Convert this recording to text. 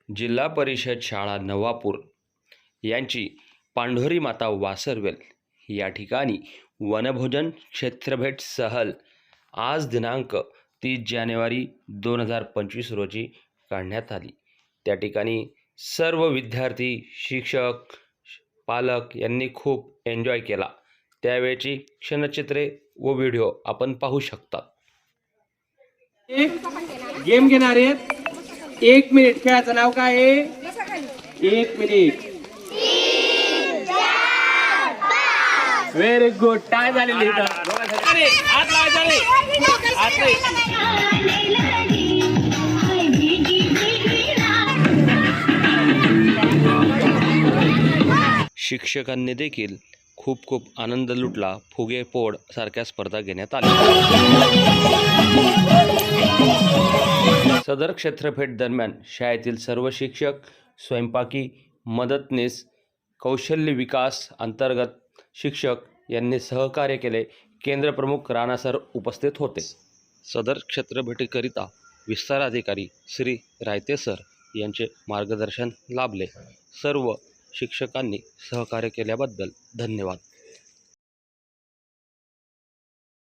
जिल्हा परिषद शाळा नवापूर यांची पांढोरी माता वासरवेल या ठिकाणी वनभोजन क्षेत्रभेट सहल आज दिनांक 30 जानेवारी 2025 रोजी काढण्यात आली। त्या ठिकाणी सर्व विद्यार्थी, शिक्षक, पालक यांनी खूप एन्जॉय केला। त्यावेळची क्षणचित्रे व व्हिडिओ आपण पाहू शकता। गेम घेणार आहेत। 1 मिनिट खेळाचं नाव काय आहे? 1 मिनिट। Very good. टाय झालेली हात लावायचा शिक्षकांनी देखील खूप आनंद लुटला। फुगे फोड सारख्या स्पर्धा घेण्यात आल्या। सदर क्षेत्रफेट दरम्यान शाळेतील सर्व शिक्षक, स्वयंपाकी मदतनीस, कौशल्य विकास अंतर्गत शिक्षक यांनी सहकार्य केले। केंद्र प्रमुख राणा सर उपस्थित होते। सदर क्षेत्रभेटीकरिता विस्तार अधिकारी श्री रायते सर यांचे मार्गदर्शन लाभले। सर्व शिक्षकांनी सहकार्य केल्याबद्दल धन्यवाद।